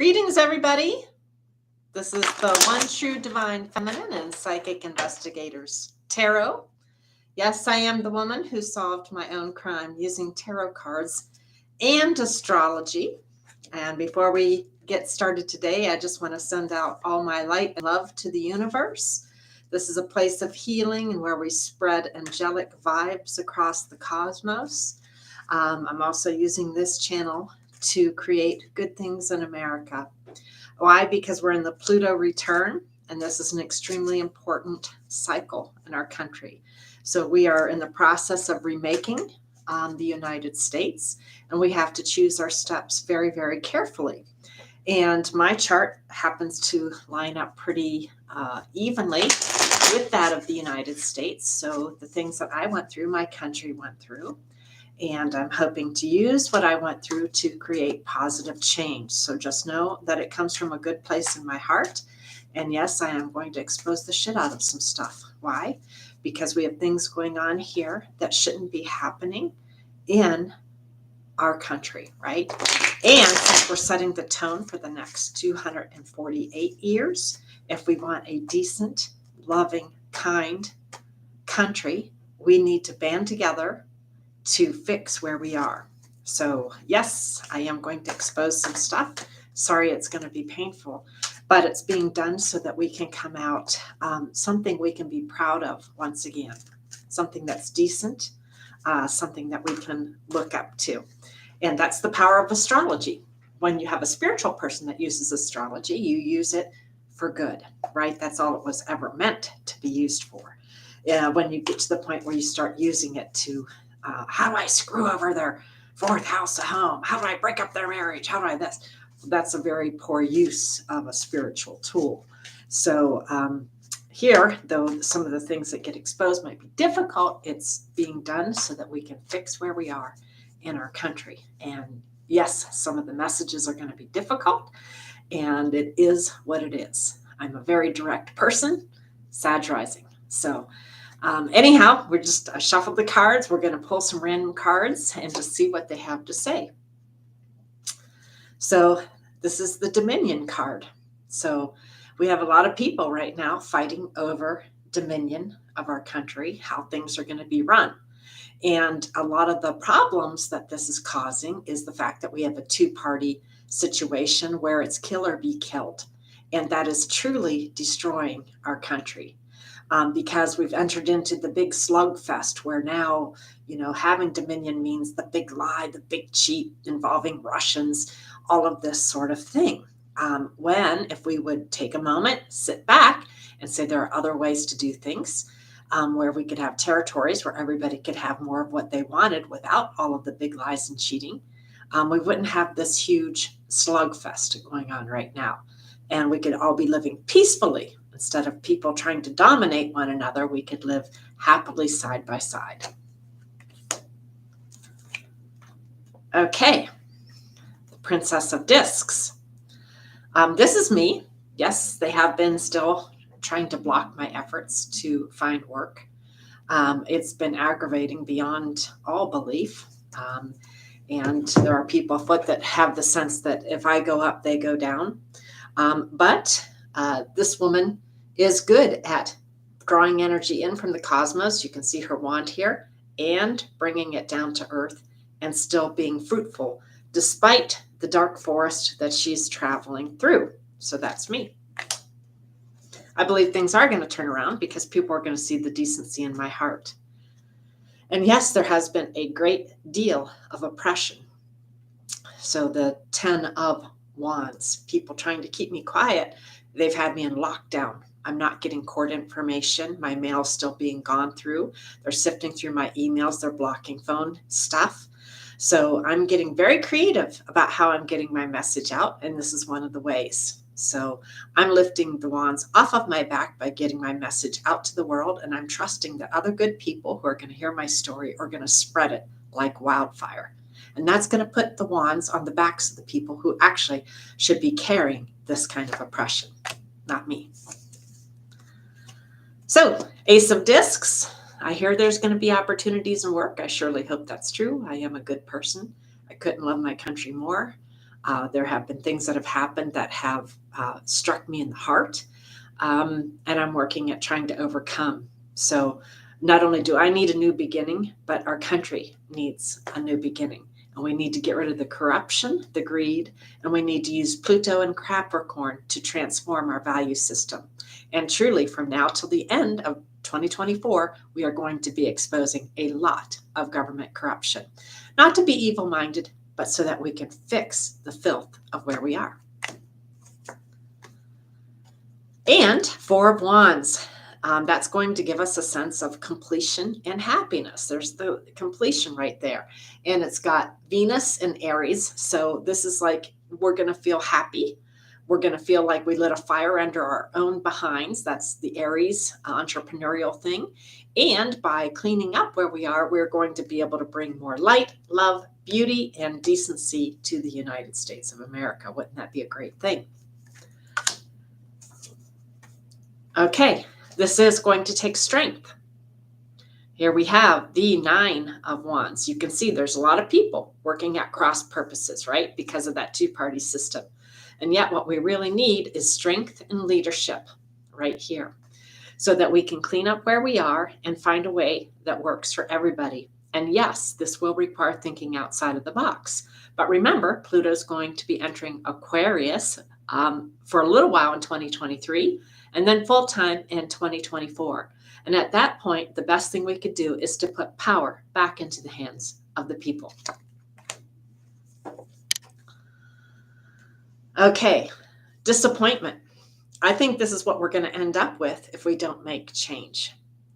Greetings, everybody. This is the One True Divine Feminine and Psychic Investigators Tarot. Yes, I am the woman who solved my own crime using tarot cards and astrology. And before we get started today, I just want to send out all my light and love to the universe. This is a place of healing and where we spread angelic vibes across the cosmos. I'm also using this channel to create good things in America. Why? Because we're in the Pluto return, and this is an extremely important cycle in our country. So we are in the process of remaking the United States, and we have to choose our steps very, very carefully. And my chart happens to line up pretty evenly with that of the United States. So the things that I went through, my country went through. And I'm hoping to use what I went through to create positive change. So just know that it comes from a good place in my heart. And yes, I am going to expose the shit out of some stuff. Why? Because we have things going on here that shouldn't be happening in our country, right? And since we're setting the tone for the next 248 years, if we want a decent, loving, kind country, we need to band together to fix where we are. So yes, I am going to expose some stuff. Sorry, it's going to be painful, but it's being done so that we can come out something we can be proud of once again, something that's decent, something that we can look up to. And that's the power of astrology. When you have a spiritual person that uses astrology, you use it for good, right? That's all it was ever meant to be used for. When you get to the point where you start using it to how do I screw over their fourth house of home? How do I break up their marriage? How do I this? That's a very poor use of a spiritual tool. So here, though some of the things that get exposed might be difficult, it's being done so that we can fix where we are in our country. And yes, some of the messages are going to be difficult, and it is what it is. I'm a very direct person, Sag rising. So anyhow, we're just shuffled the cards. We're going to pull some random cards and just see what they have to say. So this is the Dominion card. So we have a lot of people right now fighting over dominion of our country, how things are going to be run. And a lot of the problems that this is causing is the fact that we have a two-party situation where it's kill or be killed. And that is truly destroying our country. Because we've entered into the big slugfest where now, having dominion means the big lie, the big cheat involving Russians, all of this sort of thing. When, if we would take a moment, sit back and say there are other ways to do things, where we could have territories where everybody could have more of what they wanted without all of the big lies and cheating, we wouldn't have this huge slugfest going on right now. And we could all be living peacefully. Instead of people trying to dominate one another, we could live happily side by side. Okay, the Princess of Discs. This is me. Yes, they have been still trying to block my efforts to find work. It's been aggravating beyond all belief. And there are people afoot that have the sense that if I go up, they go down. But this woman is good at drawing energy in from the cosmos. You can see her wand here, and bringing it down to earth and still being fruitful despite the dark forest that she's traveling through. So that's me. I believe things are going to turn around because people are going to see the decency in my heart. And yes, there has been a great deal of oppression. So the 10 of Wands, people trying to keep me quiet, they've had me in lockdown. I'm not getting court information. My mail's still being gone through. They're sifting through my emails. They're blocking phone stuff. So I'm getting very creative about how I'm getting my message out, and this is one of the ways. So I'm lifting the wands off of my back by getting my message out to the world, and I'm trusting that other good people who are going to hear my story are going to spread it like wildfire. And that's going to put the wands on the backs of the people who actually should be carrying this kind of oppression, not me. So, Ace of Discs. I hear there's going to be opportunities in work. I surely hope that's true. I am a good person. I couldn't love my country more. There have been things that have happened that have struck me in the heart, and I'm working at trying to overcome. So not only do I need a new beginning, but our country needs a new beginning. And we need to get rid of the corruption, the greed, and we need to use Pluto and Capricorn to transform our value system. And truly, from now till the end of 2024, we are going to be exposing a lot of government corruption. Not to be evil-minded, but so that we can fix the filth of where we are. And Four of Wands. That's going to give us a sense of completion and happiness. There's the completion right there. And it's got Venus in Aries. So this is like we're going to feel happy. We're going to feel like we lit a fire under our own behinds. That's the Aries entrepreneurial thing. And by cleaning up where we are, we're going to be able to bring more light, love, beauty, and decency to the United States of America. Wouldn't that be a great thing? Okay. This is going to take strength. Here we have the Nine of Wands. You can see there's a lot of people working at cross purposes, right? Because of that two-party system. And yet what we really need is strength and leadership right here so that we can clean up where we are and find a way that works for everybody. And yes, this will require thinking outside of the box. But remember, Pluto's going to be entering Aquarius for a little while in 2023. And then full-time in 2024. And at that point, the best thing we could do is to put power back into the hands of the people. Okay, disappointment. I think this is what we're going to end up with if we don't make change,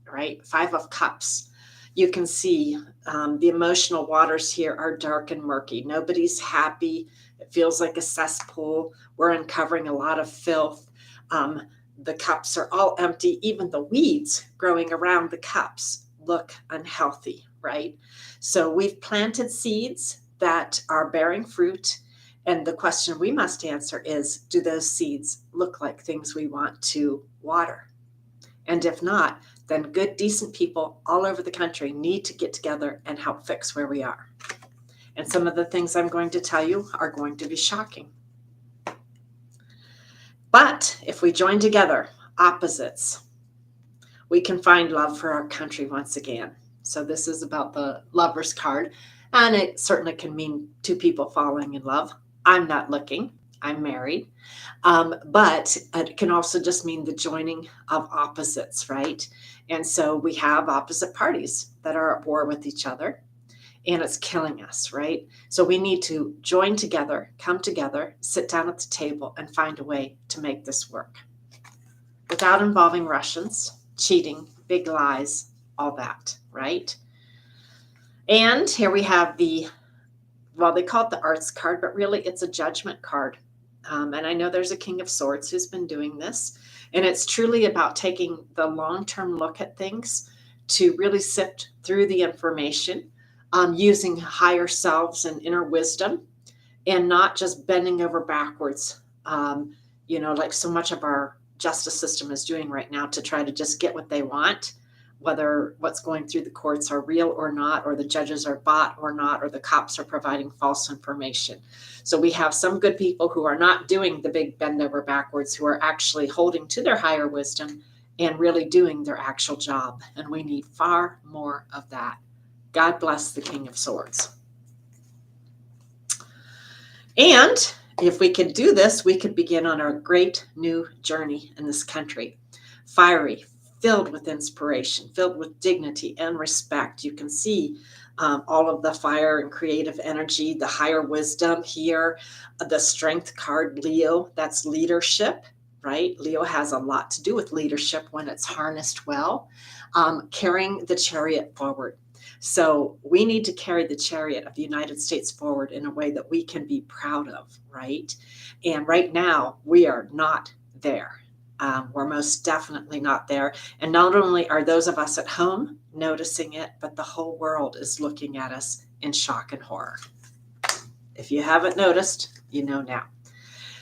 right? Five of Cups. You can see the emotional waters here are dark and murky. Nobody's happy. It feels like a cesspool. We're uncovering a lot of filth. The cups are all empty. Even the weeds growing around the cups look unhealthy, right? So we've planted seeds that are bearing fruit. And the question we must answer is, do those seeds look like things we want to water? And if not, then good, decent people all over the country need to get together and help fix where we are. And some of the things I'm going to tell you are going to be shocking. But if we join together, opposites, we can find love for our country once again. So this is about the Lover's card, and it certainly can mean two people falling in love. I'm not looking. I'm married. But it can also just mean the joining of opposites, right? And so we have opposite parties that are at war with each other. And it's killing us, right? So we need to join together, come together, sit down at the table, and find a way to make this work without involving Russians, cheating, big lies, all that, right? And here we have they call it the Arts card, but really it's a Judgment card. And I know there's a King of Swords who's been doing this. And it's truly about taking the long-term look at things to really sift through the information, using higher selves and inner wisdom, and not just bending over backwards, like so much of our justice system is doing right now to try to just get what they want, whether what's going through the courts are real or not, or the judges are bought or not, or the cops are providing false information. So we have some good people who are not doing the big bend over backwards, who are actually holding to their higher wisdom and really doing their actual job. And we need far more of that. God bless the King of Swords. And if we could do this, we could begin on our great new journey in this country. Fiery, filled with inspiration, filled with dignity and respect. You can see all of the fire and creative energy, the higher wisdom here, the Strength card, Leo, that's leadership, right? Leo has a lot to do with leadership when it's harnessed well, carrying the chariot forward. So we need to carry the chariot of the United States forward in a way that we can be proud of, right? And right now, we are not there. We're most definitely not there. And not only are those of us at home noticing it, but the whole world is looking at us in shock and horror. If you haven't noticed, you know now.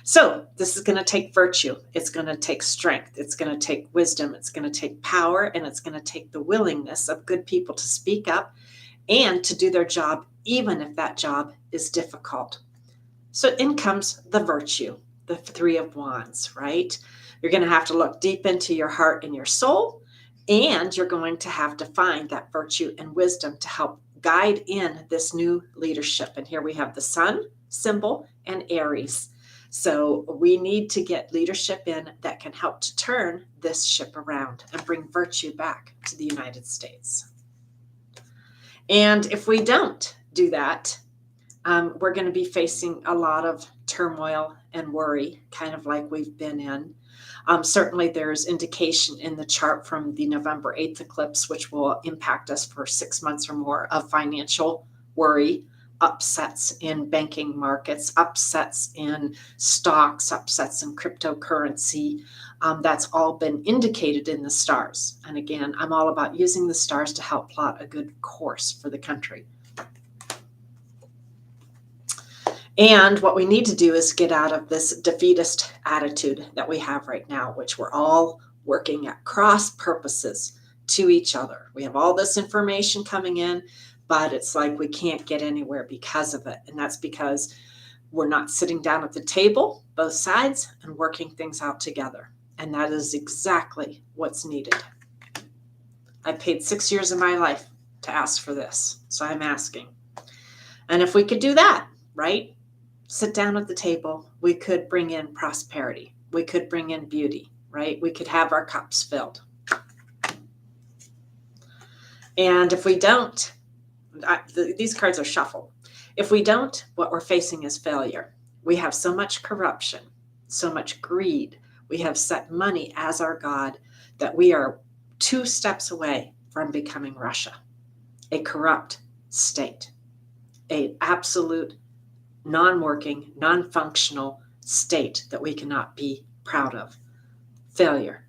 So this is going to take virtue. It's going to take strength. It's going to take wisdom. It's going to take power, and it's going to take the willingness of good people to speak up and to do their job, even if that job is difficult. So in comes the virtue, the Three of Wands, right? You're going to have to look deep into your heart and your soul, and you're going to have to find that virtue and wisdom to help guide in this new leadership. And here we have the sun symbol and Aries. So we need to get leadership in that can help to turn this ship around and bring virtue back to the United States. And if we don't do that, we're going to be facing a lot of turmoil and worry, kind of like we've been in. Certainly, there's indication in the chart from the November 8th eclipse, which will impact us for 6 months or more, of financial worry, upsets in banking markets, upsets in stocks, upsets in cryptocurrency. That's all been indicated in the stars. And again, I'm all about using the stars to help plot a good course for the country. And what we need to do is get out of this defeatist attitude that we have right now, which we're all working at cross purposes to each other. We have all this information coming in, but it's like we can't get anywhere because of it. And that's because we're not sitting down at the table, both sides, and working things out together. And that is exactly what's needed. I paid 6 years of my life to ask for this, so I'm asking. And if we could do that, right? Sit down at the table, we could bring in prosperity. We could bring in beauty, right? We could have our cups filled. And if we don't, these cards are shuffled. If we don't, what we're facing is failure. We have so much corruption, so much greed. We have set money as our God that we are 2 steps away from becoming Russia, a corrupt state, an absolute non-working, non-functional state that we cannot be proud of. Failure.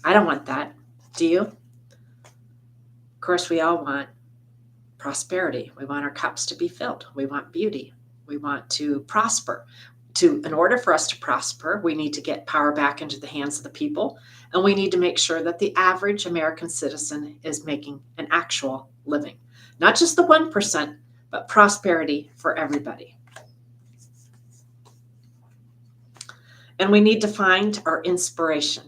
I don't want that. Do you? Of course, we all want prosperity. We want our cups to be filled. We want beauty. We want to prosper. In order for us to prosper, we need to get power back into the hands of the people, and we need to make sure that the average American citizen is making an actual living. Not just the 1%, but prosperity for everybody. And we need to find our inspiration,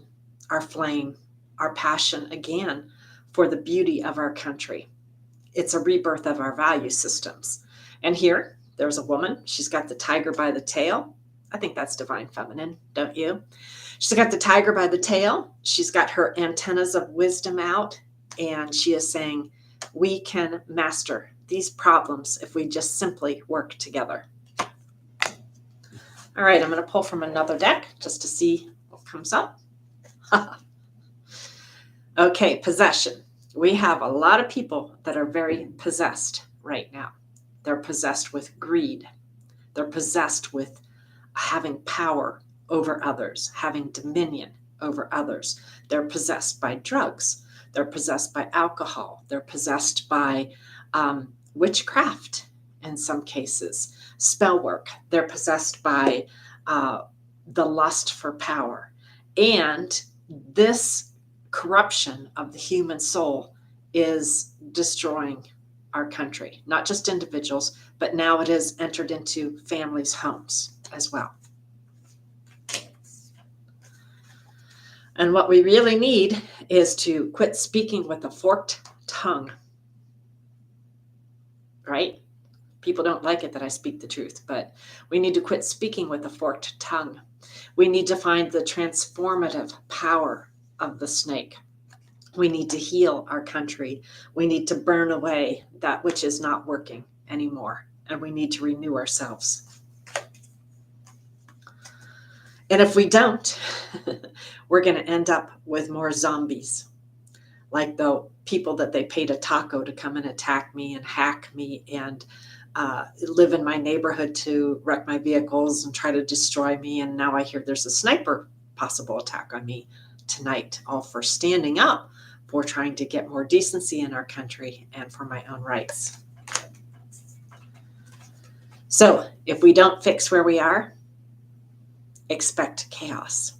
our flame, our passion again for the beauty of our country. It's a rebirth of our value systems. And here, there's a woman. She's got the tiger by the tail. I think that's divine feminine, don't you? She's got the tiger by the tail. She's got her antennas of wisdom out, and she is saying, we can master these problems if we just simply work together. All right, I'm going to pull from another deck just to see what comes up. Okay, possession. We have a lot of people that are very possessed right now. They're possessed with greed. They're possessed with having power over others, having dominion over others. They're possessed by drugs. They're possessed by alcohol. They're possessed by witchcraft in some cases, spell work. They're possessed by the lust for power. And this corruption of the human soul is destroying our country, not just individuals, but now it has entered into families' homes as well. And what we really need is to quit speaking with a forked tongue, right? People don't like it that I speak the truth, but we need to quit speaking with a forked tongue. We need to find the transformative power of the snake. We need to heal our country. We need to burn away that which is not working anymore, and we need to renew ourselves. And if we don't, we're going to end up with more zombies, like the people that they paid a taco to come and attack me and hack me and live in my neighborhood to wreck my vehicles and try to destroy me. And now I hear there's a sniper possible attack on me tonight, all for standing up for trying to get more decency in our country and for my own rights. So if we don't fix where we are, expect chaos.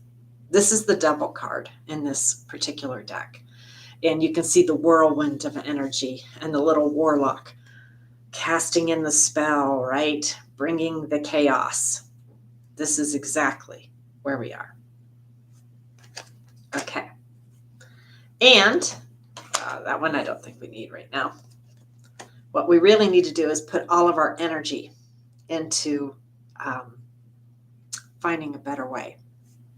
This is the Devil card in this particular deck. And you can see the whirlwind of energy and the little warlock casting in the spell, right? Bringing the chaos. This is exactly where we are. Okay. And that one I don't think we need right now. What we really need to do is put all of our energy into finding a better way,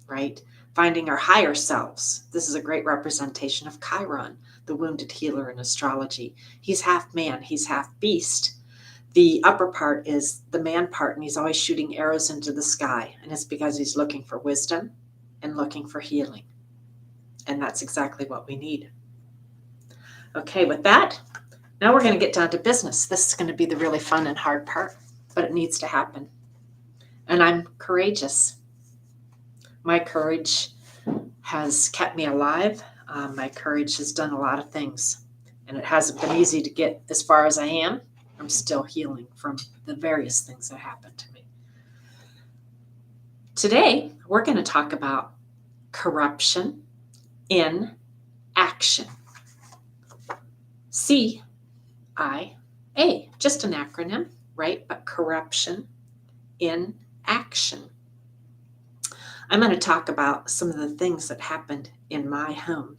right? Finding our higher selves. This is a great representation of Chiron, the wounded healer in astrology. He's half man, he's half beast. The upper part is the man part, and he's always shooting arrows into the sky. And it's because he's looking for wisdom and looking for healing. And that's exactly what we need. Okay, with that, now we're going to get down to business. This is going to be the really fun and hard part, but it needs to happen. And I'm courageous. My courage has kept me alive. My courage has done a lot of things, and it hasn't been easy to get as far as I am. I'm still healing from the various things that happened to me. Today, we're going to talk about corruption in action. CIA, just an acronym, right? But corruption in action. I'm going to talk about some of the things that happened in my home.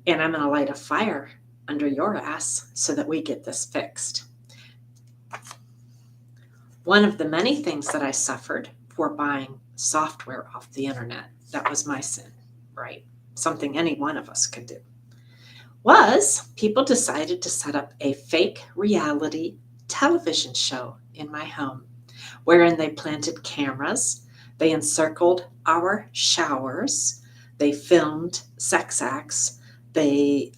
And I'm going to light a fire under your ass so that we get this fixed. One of the many things that I suffered for buying software off the internet, that was my sin, right? Something any one of us could do, was people decided to set up a fake reality television show in my home, wherein they planted cameras, they encircled our showers, they filmed sex acts, they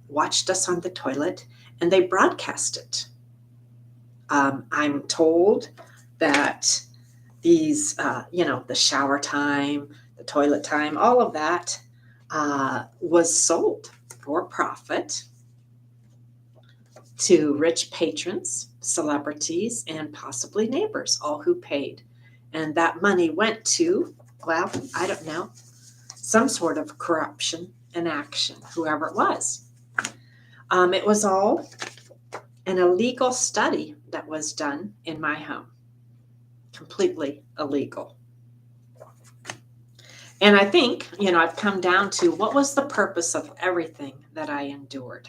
watched us on the toilet, and they broadcast it. I'm told that these, the shower time, the toilet time, all of that was sold for profit to rich patrons, celebrities, and possibly neighbors, all who paid. And that money went to, well, I don't know, some sort of corruption and action, whoever it was. It was all an illegal study that was done in my home. Completely illegal. And I think, I've come down to what was the purpose of everything that I endured.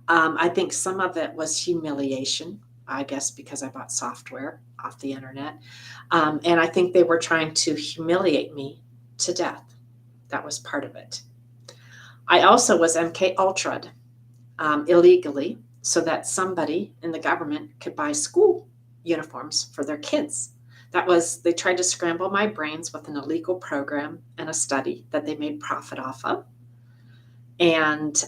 I think some of it was humiliation, I guess, because I bought software off the internet. And I think they were trying to humiliate me to death. That was part of it. I also was MK Ultra'd illegally so that somebody in the government could buy school uniforms for their kids. They tried to scramble my brains with an illegal program and a study that they made profit off of. And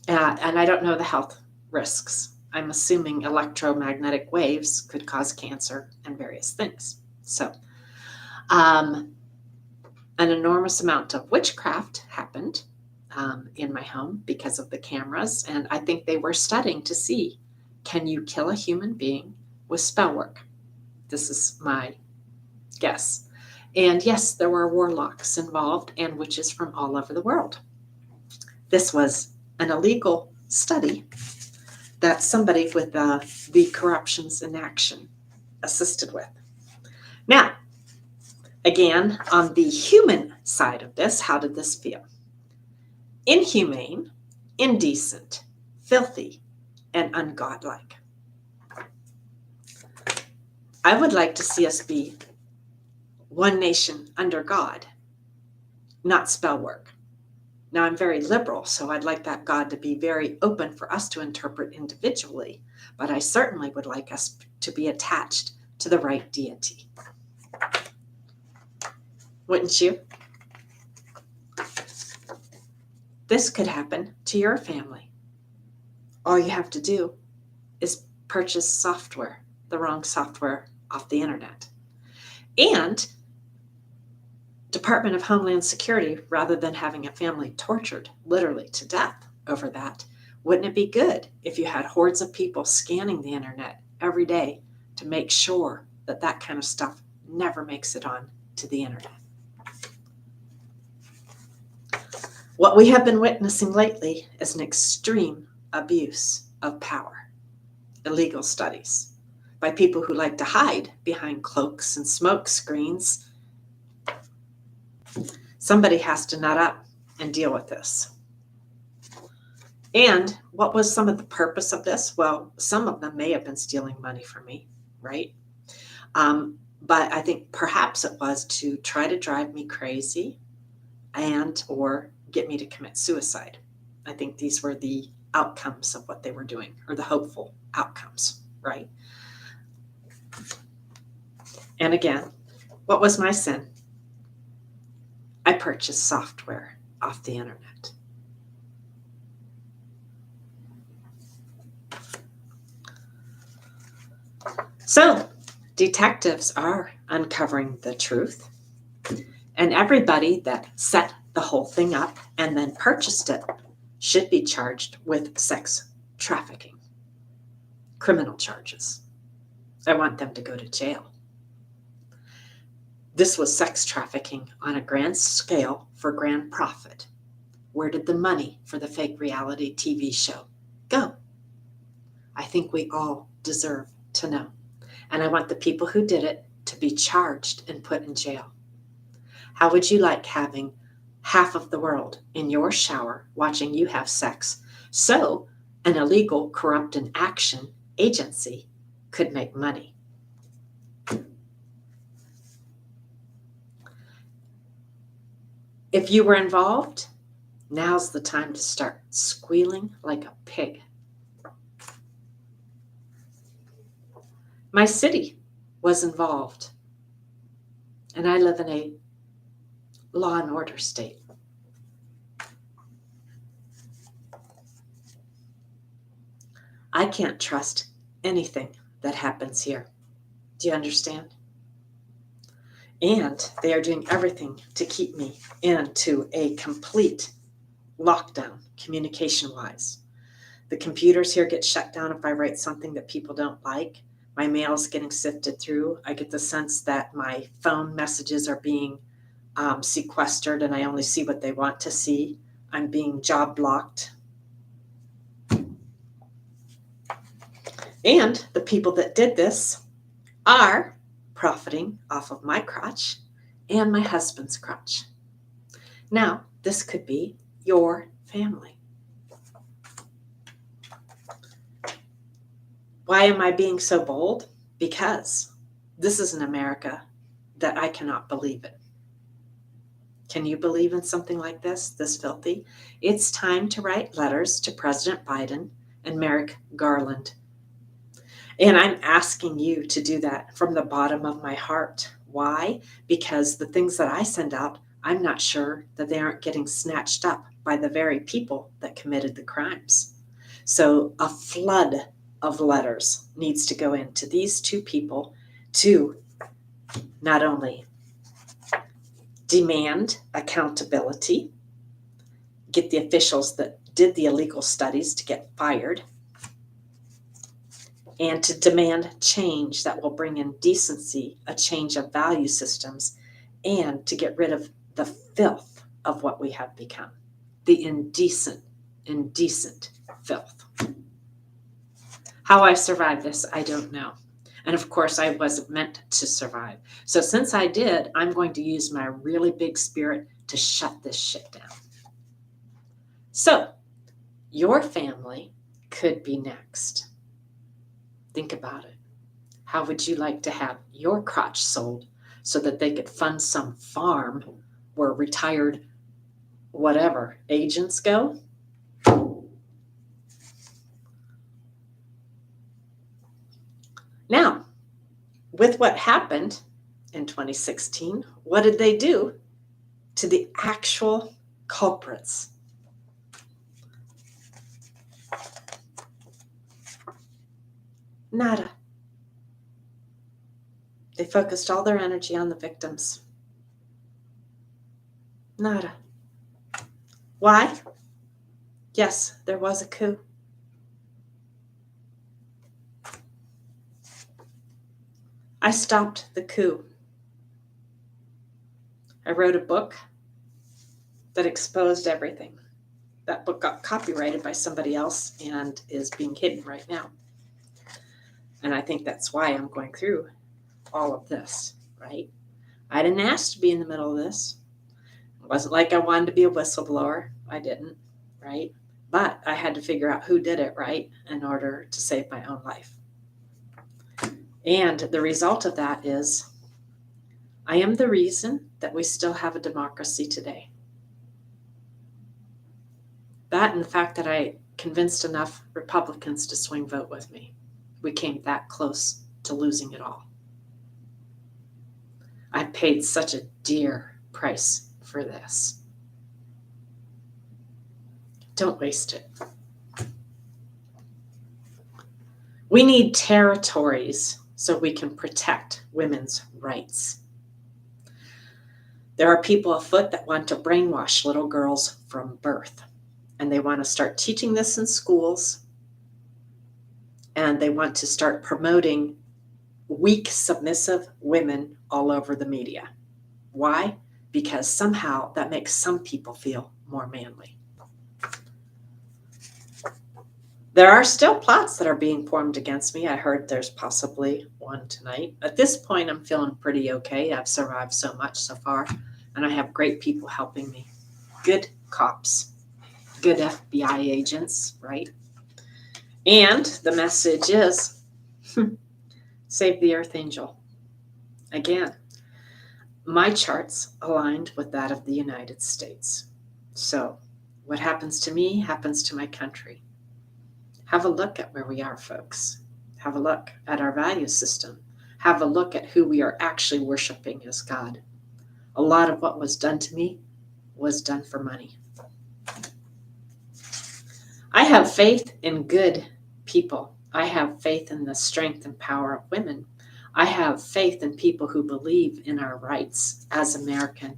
and I don't know the health risks. I'm assuming electromagnetic waves could cause cancer and various things. So an enormous amount of witchcraft happened in my home because of the cameras. And I think they were studying to see, can you kill a human being with spell work? This is my guess. And yes, there were warlocks involved and witches from all over the world. This was an illegal study that somebody with the corruptions in action assisted with. Now, again, on the human side of this, how did this feel? Inhumane, indecent, filthy, and ungodlike. I would like to see us be one nation under God, not spell work. Now, I'm very liberal, so I'd like that God to be very open for us to interpret individually, but I certainly would like us to be attached to the right deity. Wouldn't you? This could happen to your family. All you have to do is purchase software, the wrong software off the internet. And Department of Homeland Security, rather than having a family tortured literally to death over that, wouldn't it be good if you had hordes of people scanning the internet every day to make sure that that kind of stuff never makes it on to the internet? What we have been witnessing lately is an extreme abuse of power, illegal studies by people who like to hide behind cloaks and smoke screens. Somebody has to nut up and deal with this. And what was some of the purpose of this? Well, some of them may have been stealing money from me, right? But I think perhaps it was to try to drive me crazy and or get me to commit suicide. I think these were the outcomes of what they were doing, or the hopeful outcomes, right? And again, what was my sin? I purchased software off the internet. So, detectives are uncovering the truth, and everybody that set the whole thing up and then purchased it should be charged with sex trafficking, criminal charges. I want them to go to jail. This was sex trafficking on a grand scale for grand profit. Where did the money for the fake reality TV show go? I think we all deserve to know. And I want the people who did it to be charged and put in jail. How would you like having half of the world in your shower watching you have sex so an illegal, corrupt, and action agency could make money? If you were involved, now's the time to start squealing like a pig. My city was involved, and I live in a law and order state. I can't trust anything that happens here. Do you understand? And they are doing everything to keep me into a complete lockdown, communication-wise. The computers here get shut down if I write something that people don't like. My mail's getting sifted through. I get the sense that my phone messages are being sequestered and I only see what they want to see. I'm being job blocked. And the people that did this are profiting off of my crotch and my husband's crotch. Now, this could be your family. Why am I being so bold? Because this is an America that I cannot believe in. Can you believe in something like this filthy? It's time to write letters to President Biden and Merrick Garland. And I'm asking you to do that from the bottom of my heart. Why? Because the things that I send out, I'm not sure that they aren't getting snatched up by the very people that committed the crimes. So a flood of letters needs to go into these two people to not only demand accountability, get the officials that did the illegal studies to get fired, and to demand change that will bring in decency, a change of value systems, and to get rid of the filth of what we have become, the indecent filth. How I survived this, I don't know. And of course, I wasn't meant to survive. So since I did, I'm going to use my really big spirit to shut this shit down. So your family could be next. Think about it. How would you like to have your crotch sold so that they could fund some farm where retired whatever agents go? Now, with what happened in 2016, what did they do to the actual culprits? Nada. They focused all their energy on the victims. Nada. Why? Yes, there was a coup. I stopped the coup. I wrote a book that exposed everything. that book got copyrighted by somebody else and is being hidden right now. And I think that's why I'm going through all of this, right? I didn't ask to be in the middle of this. It wasn't like I wanted to be a whistleblower. I didn't, right? But I had to figure out who did it, right, in order to save my own life. And the result of that is I am the reason that we still have a democracy today. That and the fact that I convinced enough Republicans to swing vote with me. We came that close to losing it all. I paid such a dear price for this. Don't waste it. We need territories so we can protect women's rights. There are people afoot that want to brainwash little girls from birth. And they want to start teaching this in schools. And they want to start promoting weak, submissive women all over the media. Why? Because somehow that makes some people feel more manly. There are still plots that are being formed against me. I heard there's possibly one tonight. At this point, I'm feeling pretty okay. I've survived so much so far, and I have great people helping me. Good cops, good FBI agents, right? And the message is, save the Earth Angel. Again, my chart's aligned with that of the United States. So what happens to me happens to my country. Have a look at where we are, folks. Have a look at our value system. Have a look at who we are actually worshiping as God. A lot of what was done to me was done for money. I have faith in good people. I have faith in the strength and power of women. I have faith in people who believe in our rights as American.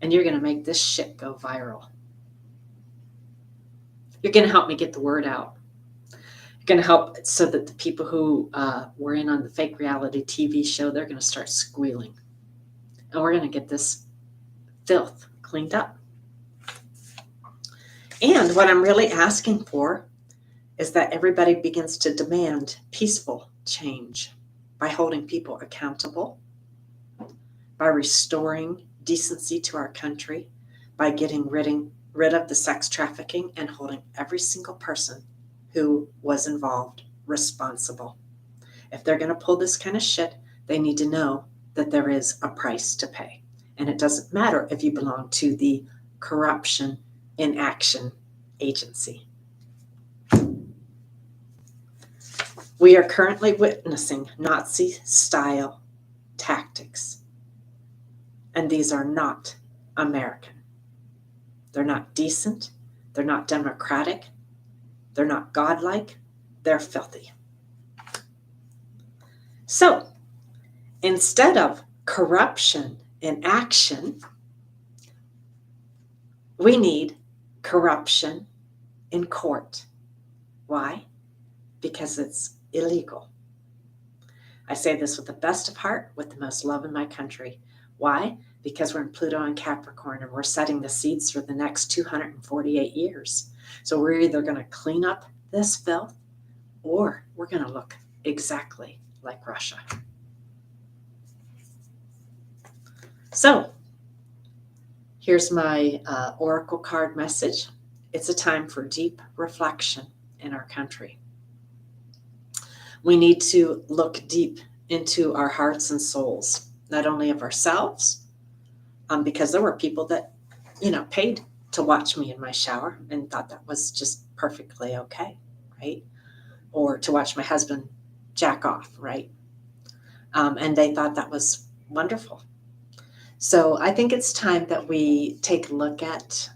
And you're going to make this shit go viral. You're going to help me get the word out. Going to help so that the people who were in on the fake reality TV show, they're going to start squealing. And we're going to get this filth cleaned up. And what I'm really asking for is that everybody begins to demand peaceful change by holding people accountable, by restoring decency to our country, by getting rid of the sex trafficking and holding every single person who was involved responsible. If they're going to pull this kind of shit, they need to know that there is a price to pay. And it doesn't matter if you belong to the corruption in action agency. We are currently witnessing Nazi-style tactics. And these are not American. They're not decent. They're not democratic. They're not godlike. They're filthy. So, instead of corruption in action, we need corruption in court. Why? Because it's illegal. I say this with the best of heart, with the most love in my country. Why? Because we're in Pluto and Capricorn, and we're setting the seeds for the next 248 years. So we're either going to clean up this filth, or we're going to look exactly like Russia. So here's my oracle card message. It's a time for deep reflection in our country. We need to look deep into our hearts and souls, not only of ourselves, because there were people that, paid to watch me in my shower and thought that was just perfectly okay, right? Or to watch my husband jack off, right? And they thought that was wonderful. So I think it's time that we take a look at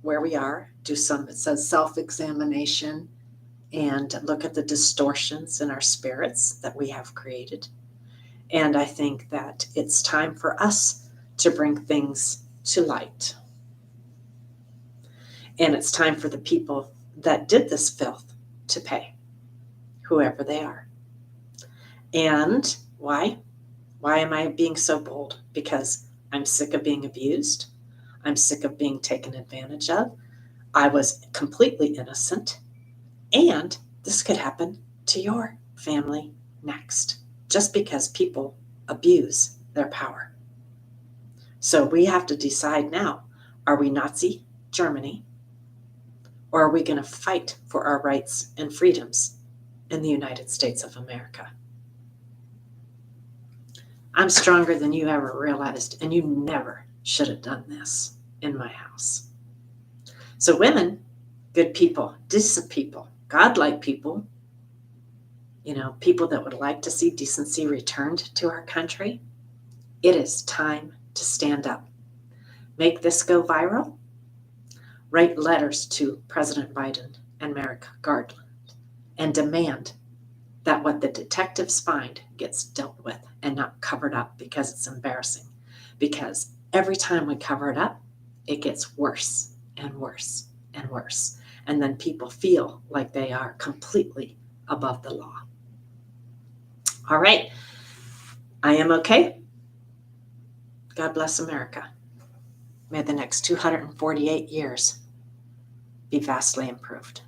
where we are, do some, it says self-examination, and look at the distortions in our spirits that we have created. And I think that it's time for us to bring things to light. And it's time for the people that did this filth to pay, whoever they are. And why? Why am I being so bold? Because I'm sick of being abused. I'm sick of being taken advantage of. I was completely innocent, and this could happen to your family next, just because people abuse their power. So we have to decide now, are we Nazi Germany, or are we going to fight for our rights and freedoms in the United States of America? I'm stronger than you ever realized, and you never should have done this in my house. So women, good people, decent people, godlike people, people that would like to see decency returned to our country, it is time to stand up. Make this go viral. Write letters to President Biden and Merrick Garland and demand that what the detectives find gets dealt with and not covered up, because it's embarrassing. Because every time we cover it up, it gets worse and worse and worse. And then people feel like they are completely above the law. All right. I am okay. God bless America. May the next 248 years be vastly improved.